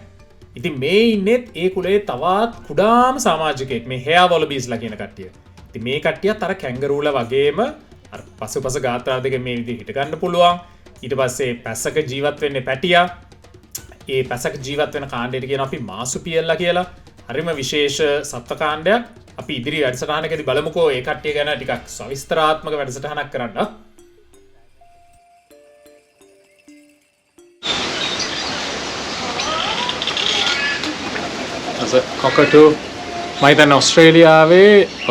ඉතින් මේ ඉන්නෙත් ඒ කුලේ තවත් කුඩාම සමාජිකයෙක් මේ හෙයා වොලබීස්ලා කියන කට්ටිය. ඉතින් මේ කට්ටියත් අර කැංගරූලා වගේම අර පසුපස ගාත්‍රා දෙක මේ විදිහට හිට ගන්න පුළුවන්. ඊට පස්සේ පැසක ජීවත් වෙන්නේ පැටියා. ඒ පැසක ජීවත් වෙන කාණ්ඩයට කියන අපි මාසුපියල්ලා කියලා. හරිම විශේෂ සත්ත්ව කාණ්ඩයක්. අපි ඉදිරි වැඩසටහනකදී බලමුකෝ ඒ කට්ටිය ගැන ටිකක් සවිස්තරාත්මක වැඩසටහනක් කරන්න. cockatoo මම හිතන්නේ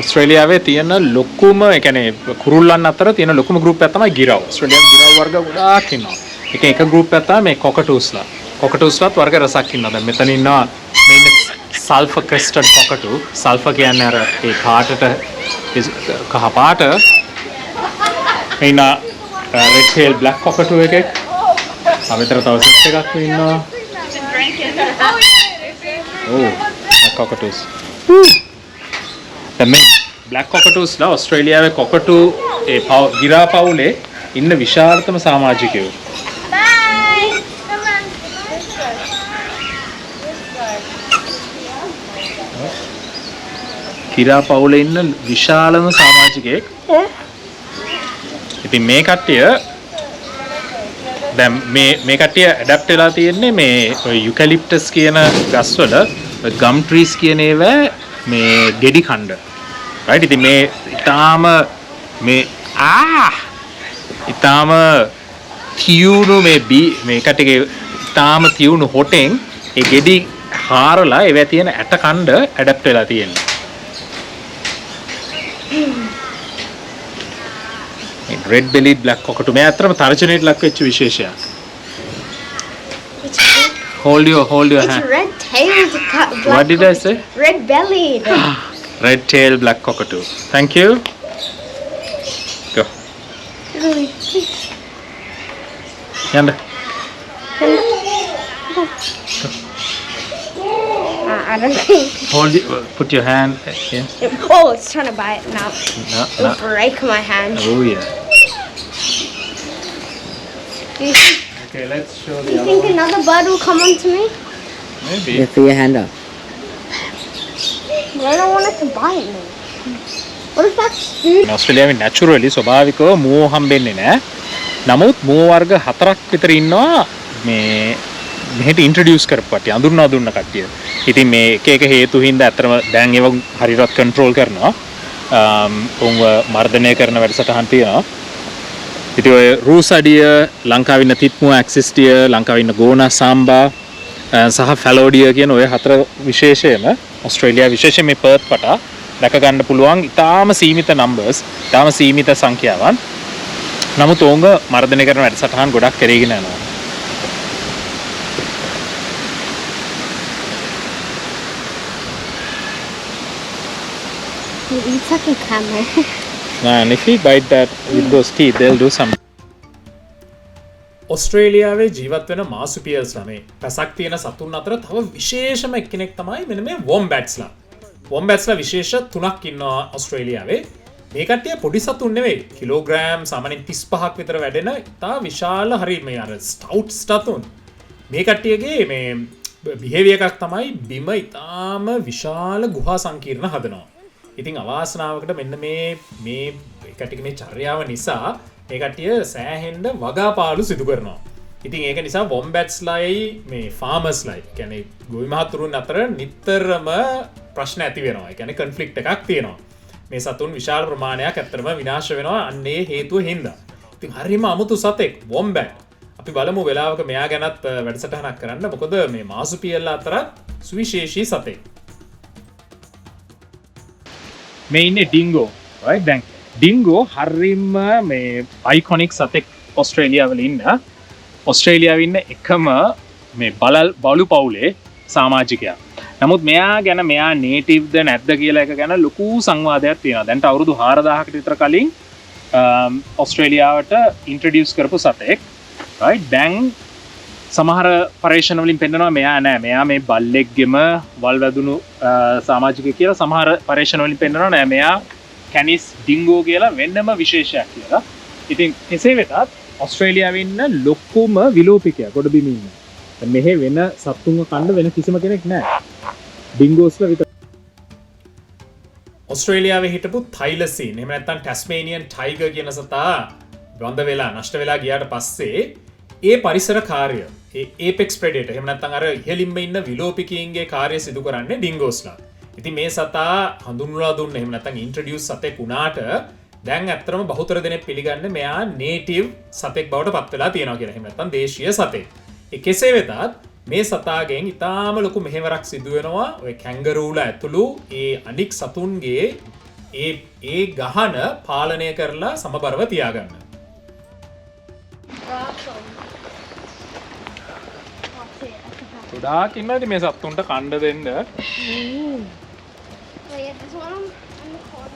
ඔස්ට්‍රේලියාවේ තියෙන ලොකුම ඒ කියන්නේ කුරුල්ලන් අතර තියෙන ලොකුම ගෲප් එකක් තමයි ගිරව්. ඔස්ට්‍රේලියාවේ ගිරව් වර්ග ගොඩාක් ඉන්නවා. එක ගෲප් එකක් තමයි මේ cockatoosලා. cockatoosලාත් වර්ග රසක් ඉන්නවා. දැන් මෙතන ඉන්නවා මේ sulfur crested cockatoo. sulfur කියන්නේ අර ඒ පාටට කහ පාට. එයිනා red tail black cockatoo එකෙක්. අවිතර තව සෙට් එකක් ඉන්නවා. Oh, black cockatoos. The main black cockatoos ලා ඔස්ට්‍රේලියාවේ cockatoo ඒ ගිරා පවුලේ ඉන්න විශාලතම සමාජිකයෝ. Bye. Come on. ගිරා පවුලේ ඉන්න විශාලම සමාජිකයෙක්. ඉතින් මේ කට්ටිය දැන් මේ කට්ටිය ඇඩැප්ට් වෙලා තියෙන්නේ මේ යුකැලිප්ටස් කියන ගස්වල ගම් ට්‍රීස් කියන ඒවා මේ ගෙඩි කණ්ඩ. රයිට් ඉතින් මේ ඊටාම තියුණු මේ කට්ටියගේ ඊටාම තියුණු හොටෙන් ඒ ගෙඩි හාරලා ඒවා තියෙන ඇට කණ්ඩ ඇඩැප්ට් වෙලා තියෙනවා. Red bellied black cockatoo. මේ අතරම තර්ජනයට ලක් වෙච්ච විශේෂයක්. Hold your It's hand. red-tailed black What did I say? Red-bellied. Red tailed black cockatoo. Thank you. Go. Yanda. I don't think. Put your hand here. Oh, it's trying to bite now. No. It'll break my hand. Oh yeah. Do you Okay, let's show the think another bird will come onto me? Maybe. Just put your hand up. But I don't want it to bite me. What if that's food? ඔස්ට්‍රේලියාවේ naturally ස්වභාවිකව මූ හම්බෙන්නේ නැහැ. නමුත් මූ වර්ග 4ක් විතර ඉන්නවා මේ මෙහෙට ඉන්ට්‍රොඩියුස් කරපුවාට අඳුන්න කට්ටිය. ඉතින් මේ එක හේතු හින්දා අතරම දැන් ඒව හරියට කන්ට්‍රෝල් කරනවා. උන්ව මර්ධනය කරන වැඩසටහන් තියෙනවා. ඉතින් ඔය රූස් අඩිය, ලංකාවේ ඉන්න තිත්මුව ඇක්සිස්ටිය, ලංකාවේ ඉන්න ගෝනා සාම්බා සහ ෆැලෝඩිය කියන ඔය 4 විශේෂයෙන්ම ඔස්ට්‍රේලියාව විශේෂයෙන් මේ පර්ත් පටා දැක ගන්න පුළුවන් ඉතාම සීමිත නම්බර්ස්, ඉතාම සීමිත සංඛ්‍යාවන්. නමුත් ඕංග මර්ධනය කරන වැඩසටහන් ගොඩක් කරගෙන යනවා. It eats like a camel. And if you bite that with those teeth, they'll do some. ඔස්ට්‍රේලියාවේ ජීවත් වෙන මාසුපියල්ස්ලා මේ පැසක් තියෙන සතුන් අතර තව විශේෂම එක්කෙනෙක් තමයි මෙන්න මේ වොම්බැට්ස්ලා. වොම්බැට්ස්ලා විශේෂ 3ක් ඉන්නවා ඔස්ට්‍රේලියාවේ. මේ කට්ටිය පොඩි සතුන් නෙවෙයි. කිලෝග්‍රෑම් සාමාන්‍යයෙන් 35ක් විතර වැඩෙන ඉතා විශාල හරි මේ අර ස්ටවුට් සතුන්. මේ කට්ටියගේ මේ බිහේවියර් එකක් තමයි බිම ඉතාම විශාල ගුහා සංකීර්ණ හදනවා. ඉතින් අවාසනාවකට මෙන්න මේ කට්ටියගේ මේ චර්යාව නිසා මේ කට්ටිය සෑහෙන්න වගාපාලු සිදු කරනවා. ඉතින් ඒක නිසා වොම්බැට්ස්ලයි මේ ෆාමර්ස්ලයි කියන්නේ ගොවි මහතුරුන් අතර නිතරම ප්‍රශ්න ඇති වෙනවා. ඒ කියන්නේ කන්ෆ්ලික්ට් එකක් තියෙනවා. මේ සතුන් විශාල ප්‍රමාණයක් ඇත්තටම විනාශ වෙනවා අන්නේ හේතුව හින්දා. ඉතින් හරිම අමුතු සතෙක් වොම්බැට්. අපි බලමු වෙලාවක මෙයා ගැනත් වැඩසටහනක් කරන්න. මොකද මේ මාසුපියල්ලා අතරත් සුවිශේෂී සතෙක්. මේ ඉන්නේ ඩිංගෝ. right දැන් ඩිංගෝ හරිම මේ අයිකොනික් සතෙක් ඔස්ට්‍රේලියාවල ඉන්න. ඔස්ට්‍රේලියාවේ ඉන්න එකම මේ බලු පවුලේ සමාජිකයා. නමුත් මෙයා ගැන මෙයා නේටිව්ද නැද්ද කියලා එක ගැන ලොකු සංවාදයක් තියෙනවා. දැන් අවුරුදු 4000කට විතර කලින් ඔස්ට්‍රේලියාවට ඉන්ට්‍රොඩියුස් කරපු සතෙක්. right දැන් සමහර පරීක්ෂණ වලින් පෙන්නනවා මෙයා නෑ මෙයා මේ බල්ලෙක්ගෙම වල් වැදුණු සමාජිකයෙක් කියලා. සමහර පරීක්ෂණ වලින් පෙන්නනවා නෑ මෙයා කැනිස් ඩිංගෝ කියලා වෙනම විශේෂයක් කියලා. ඉතින් කෙසේ වෙතත් ඔස්ට්‍රේලියාවේ ඉන්න ලොකුම විලෝපිකයා ගොඩබිම ඉන්න. දැන් මෙහෙ වෙන සත්තුන්ව කන්න වෙන කිසිම කෙනෙක් නැහැ. ඩිංගෝස්ලා විතර. ඔස්ට්‍රේලියාවේ හිටපු තයිලසීන් එහෙම නැත්නම් ටැස්මේනියන් ටයිගර් කියන සතා වඳ වෙලා නෂ්ට වෙලා ගියාට පස්සේ ඒ පරිසර කාර්ය ඒ ඒපෙක්ස් ප්‍රෙඩේටර් එහෙම නැත්නම් අර ඉහළින්ම ඉන්න විලෝපිකයින්ගේ කාර්ය සිදු කරන්නේ ඩිංගෝස්ලා. ඉතින් මේ සතා හඳුන්වලා දුන්න එහෙම නැත්නම් ඉන්ට්‍රොඩියුස් සතෙක් වුණාට දැන් ඇත්තටම බහුතර දෙනෙක් පිළිගන්නේ මෙයා නේටිව් සතෙක් බවට පත් වෙලා තියෙනවා කියලා. එහෙම නැත්නම් දේශීය සතෙක්. ඒ කෙසේ වෙතත් මේ සතාගෙන් ඉතාම ලොකු මෙහෙවරක් සිදු වෙනවා ඔය කැංගරූලා ඇතුළු ඒ අනික් සතුන්ගේ ඒ ගහන පාලනය කරලා සමබරව තියාගන්න. ගොඩාක් ඉන්නවා ඉතින් මේ සත්තුන්ට කණ්ඩ දෙන්න. Oh, yeah, there's one on the corner.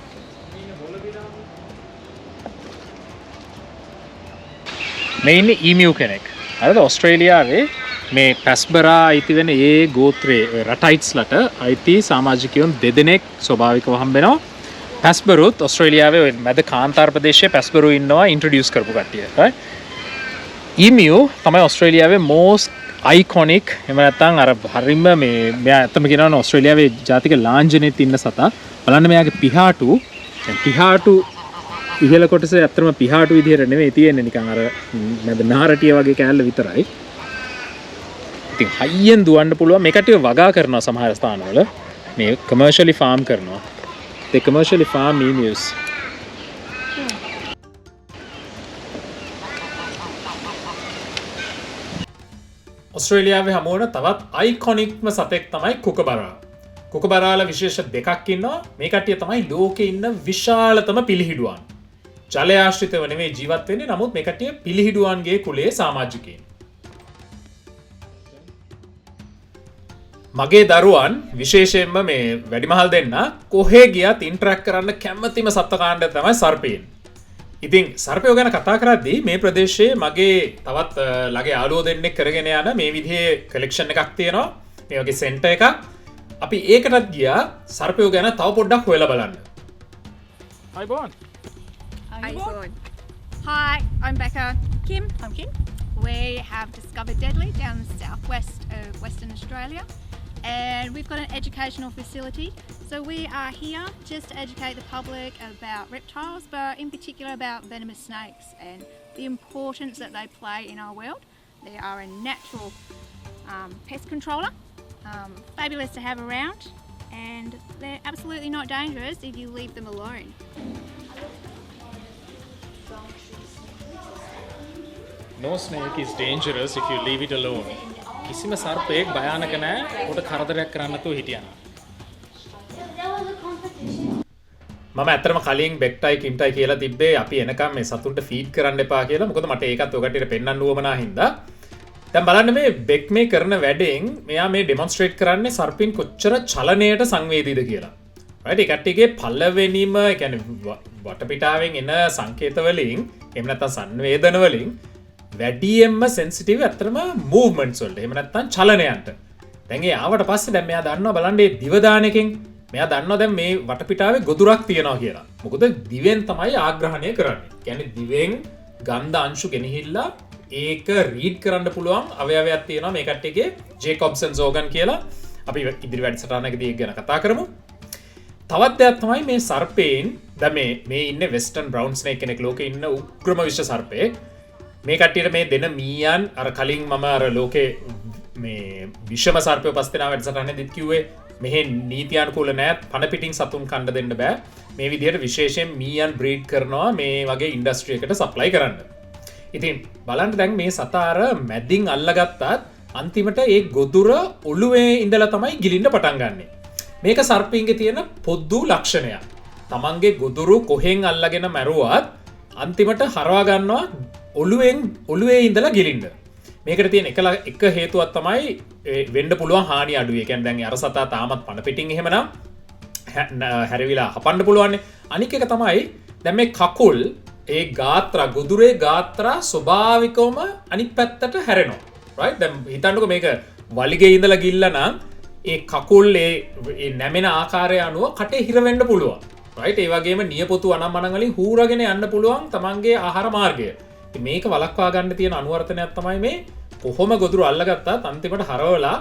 මේ ඉන්නේ ඊමියු කෙනෙක්. හරිද? ඔස්ට්‍රේලියාවේ මේ පැස්බරා අයිති වෙන ඒ ගෝත්‍රයේ රටයිට්ස්ලට අයිති සමාජිකයන් දෙදෙනෙක් ස්වභාවිකව හම්බෙනවා. පැස්බරුත් ඔස්ට්‍රේලියාවේ ඔය මැද කාන්තාර ප්‍රදේශයේ පැස්බරු ඉන්නවා ඉන්ට්‍රොඩියුස් කරපු කට්ටිය. right? ඊමියු තමයි ඔස්ට්‍රේලියාවේ most iconic එහෙම නැත්නම් අර හරිම මේ මෙයා ඇත්තම කියනවා ඔස්ට්‍රේලියාවේ ජාතික ලාංඡනෙත් ඉන්න සතා. බලන්න මෙයාගේ පිහාටු. දැන් පිහාටු ඉහළ කොටසේ ඇත්තම පිහාටු විදිහට නෙමෙයි තියෙන්නේ නිකන් අර මැද නාරටිය වගේ කෑල්ල විතරයි. ඉතින් හයියෙන් දුවන්න පුළුවන් මේ කට්ටිය වගා කරනවා සමහර ස්ථානවල. මේ කමර්ෂියලි ෆාම් කරනවා. they commercially farm emus. ඔස්ට්‍රේලියාවේ හමුවන තවත් අයිකොනික්ම සතෙක් තමයි කුකබරා. කුකබරාල විශේෂ දෙකක් ඉන්නවා. මේ කට්ටිය තමයි ලෝකේ ඉන්න විශාලතම පිළිහිඩුවන්. ජලය ආශ්‍රිතව නෙමෙයි ජීවත් වෙන්නේ. නමුත් මේ කට්ටිය පිළිහිඩුවන්ගේ කුලයේ සමාජිකයින්. මගේ දරුවන් විශේෂයෙන්ම මේ වැඩිමහල් දෙන්න කොහේ ගියත් ඉන්ටරැක්ට් කරන්න කැමතිම සත්ත්ව කාණ්ඩය තමයි සර්පීන්. ඉතින් සර්පයෝ ගැන කතා කරද්දී මේ ප්‍රදේශයේ මගේ තවත් ළගේ යාළුවෝ දෙන්නෙක් කරගෙන යන මේ විදිහේ කලෙක්ෂන් එකක් තියෙනවා. මේ වගේ සෙන්ටර් එකක්. අපි ඒකටත් ගියා සර්පයෝ ගැන තව පොඩ්ඩක් හොයලා බලන්න. Hi Bon. Hi, Hi, I'm Becca. Kim, I'm Kim. We have discovered Deadly down the southwest of Western Australia, and we've got an educational facility. So we are here just to educate the public about reptiles, but in particular about venomous snakes and the importance that they play in our world. They are a natural pest controller, fabulous to have around, and they're absolutely not dangerous if you leave them alone. No snake is dangerous if you leave it alone. කිසිම සර්පයෙක් භයානක නැහැ. උට කරදරයක් කරන්න නැතුව හිටියනම්. මම ඇත්තටම කලින් බෙක්ටයි කිම්ටයි කියලා තිබ්බේ අපි එනකම් මේ සතුන්ට ෆීඩ් කරන්න එපා කියලා. මොකද මට ඒකත් ඔයගොල්ලන්ට පෙන්වන්න උවමනා හින්දා. දැන් බලන්න මේ බෙක් මේ කරන වැඩෙන් මෙයා මේ ඩෙමොන්ස්ට්‍රේට් කරන්නේ සර්පින් කොච්චර චලනයට සංවේදීද කියලා. right? ඒ කට්ටියගේ පළවෙනිම ඒ කියන්නේ වටපිටාවෙන් එන සංකේත වලින් එහෙම නැත්නම් සංවේදන වලින් වැඩියෙන්ම සෙන්සිටිව් ඇත්තටම මූව්මන්ට්ස් වලට. එහෙම නැත්නම් චලනයන්ට. දැන් ඒ ආවට පස්සේ දැන් මෙයා දන්නවා බලන්න මේ දිව දාන එකෙන් මෙයා දන්නවා දැන් මේ වටපිටාවේ ගොදුරක් තියෙනවා කියලා. මොකද දිවෙන් තමයි ආග්‍රහණය කරන්නේ. කියන්නේ දිවෙන් ගන්ධ අංශු ගෙනහිල්ලා ඒක රීඩ් කරන්න පුළුවන් අවයවයක් තියෙනවා මේ කට්ටියගේ ජේකොබ්සන්ස් ඕගන් කියලා. අපි ඉදිරි වැඩසටහනකදී ඒක ගැන කතා කරමු. තවත් දෙයක් තමයි මේ සර්පේන් දැන් මේ ඉන්නේ වෙස්ටර්න් බ්‍රවුන් ස්නේක් කෙනෙක් ලෝකේ ඉන්න උග්‍රම විශ්ව සර්පයෙක්. මේ කට්ටියට මේ දෙන මීයන් අර කලින් මම අර ලෝකේ මේ විශ්වම සර්පය පස් දෙනා වැඩසටහනේදීත් කිව්වේ මෙහෙ නීතියානුකූල නැහැ පණ පිටින් සතුන් කන්න දෙන්න බෑ. මේ විදිහට විශේෂයෙන් මීයන් බ්‍රීඩ් කරනවා මේ වගේ ඉන්ඩස්ට්‍රි එකට සප්ලයි කරන්න. ඉතින් බලන්න දැන් මේ සතා අර මැදින් අල්ලගත්තත් අන්තිමට ඒ ගොදුර ඔළුවේ ඉඳලා තමයි ගිලින්න පටන් ගන්නෙ. මේක සර්පින්ගේ තියෙන පොදු ලක්ෂණයක්. තමන්ගේ ගොදුරු කොහෙන් අල්ලගෙන මැරුවත් අන්තිමට හරවා ගන්නවා ඔළුවේ ඉඳලා ගිලින්න. මේකට තියෙන එක හේතුවක් තමයි වෙන්න පුළුවන් හානි අඩුවේ. කියන්නේ දැන් අර සතා තාමත් පණ පිටින් එහෙමනම් හැරවිලා හපන්න පුළුවන්. අනික එක තමයි දැන් මේ කකුල් ඒ ගාත්‍රා ගොදුරේ ගාත්‍රා ස්වභාවිකවම අනිත් පැත්තට හැරෙනවා. right? දැන් හිතන්නකෝ මේක වලිගේ ඉඳලා ගිල්ලා නම් ඒ කකුල් ඒ නැමෙන ආකාරය අනුව කටේ හිර වෙන්න පුළුවන්. right? ඒ වගේම නියපොතු අනම්මනම් වලින් හූරගෙන යන්න පුළුවන් තමන්ගේ ආහාර මාර්ගය. මේක වළක්වා ගන්න තියෙන අනුවර්තනයක් තමයි මේ කොහොම ගොදුරු අල්ලගත්තා අන්තිමට හරවලා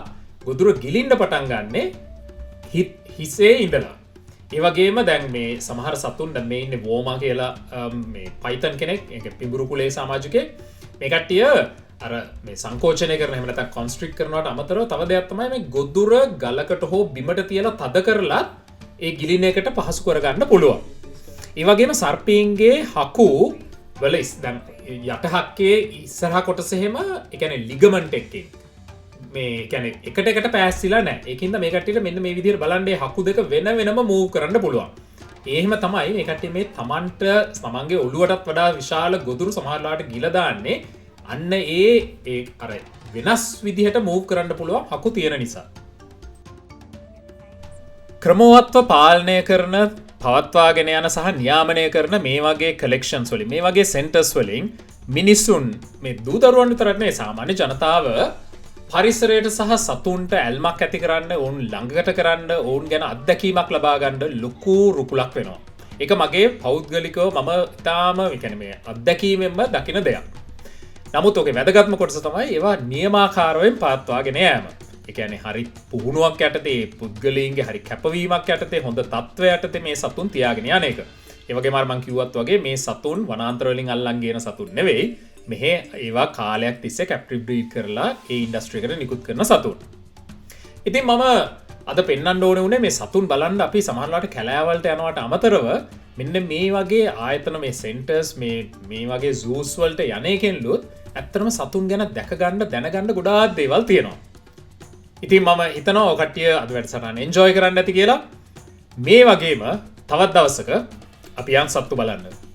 ගොදුර ගිලින්න පටන් ගන්නෙ හිසේ ඉඳලා. ඒ වගේම දැන් මේ සමහර සතුන් දැන් මේ ඉන්නේ වෝමා කියලා මේ පයිතන් කෙනෙක් ඒක පිඹුරු කුලේ සමාජිකයෙක්. මේ කට්ටිය අර මේ සංකෝචනය කරන එහෙම නැත්නම් කොන්ස්ට්‍රික්ට් කරනවට අමතරව තව දෙයක් තමයි මේ ගොදුර ගලකට හෝ බිමට තියලා තද කරලා ඒ ගිලින එකට පහසු කරගන්න පුළුවන්. ඒ වගේම සර්පීන්ගේ හකු වල දැන් යට හක්කේ ඉස්සරහා කොටස එහෙම ඒ කියන්නේ ලිගමන්ට් එකකින් මේ කියන්නේ එකට එකට පෑස්සිලා නැහැ. ඒකින්ද මේ කට්ටියට මෙන්න මේ විදිහට බලන්න මේ හකු දෙක වෙන වෙනම මූව් කරන්න පුළුවන්. එහෙම තමයි මේ කට්ටිය මේ තමන්ට තමන්ගේ ඔළුවටත් වඩා විශාල ගොදුරු සමහරලාට ගිල දාන්නේ අන්න ඒ අර වෙනස් විදිහට මූව් කරන්න පුළුවන් හකු තියෙන නිසා. ක්‍රමවත්ව පාලනය කරන පවත්වාගෙන යන සහ නියාමනය කරන මේ වගේ කලෙක්ෂන්ස් වලින් මේ වගේ සෙන්ටර්ස් වලින් මිනිසුන් මේ දූදරුවන් විතරක් නෙවෙයි සාමාන්‍ය ජනතාව පරිසරයට සහ සතුන්ට ඇල්මක් ඇති කරන්න ඔවුන් ළඟට කරන්න ඔවුන් ගැන අත්දැකීමක් ලබා ගන්න ලොකු රුකුලක් වෙනවා. ඒක මගේ පෞද්ගලිකව මම ඉතාම කියන්නේ මේ අත්දැකීමෙන්ම දකින දෙයක්. නමුත් ඔගේ වැදගත්ම කොටස තමයි ඒවා නියමාකාරයෙන් පවත්වාගෙන යෑම. ඒ කියන්නේ හරි පුහුණුවක් යටතේ පුද්ගලයන්ගේ හරි කැපවීමක් යටතේ හොඳ තත්ත්වයක් යටතේ මේ සතුන් තියාගෙන යන එක. ඒ වගේම මම කිව්වත් වගේ මේ සතුන් වනාන්තර වලින් අල්ලන් ගේන සතුන් නෙවෙයි. මෙහි ඒවා කාලයක් තිස්සේ කැප්ටිව් බ්‍රීඩ් කරලා ඒ ඉන්ඩස්ට්‍රි එකට නිකුත් කරන සතුන්. ඉතින් මම අද පෙන්වන්න ඕනේ උනේ මේ සතුන් බලන්න අපි සමහරවිට කැලෑවලට යනවට අමතරව මෙන්න මේ වගේ ආයතන මේ සෙන්ටර්ස් මේ වගේ zoos වලට යන එකෙන්ලුත් ඇත්තටම සතුන් ගැන දැක ගන්න දැනගන්න ගොඩාක් දේවල් තියෙනවා. ඉතින් මම හිතනවා ඔය කට්ටිය අද වැඩසටහන එන්ජොයි කරන්න ඇති කියලා. මේ වගේම තවත් දවසක අපි යන් සත්තු බලන්න.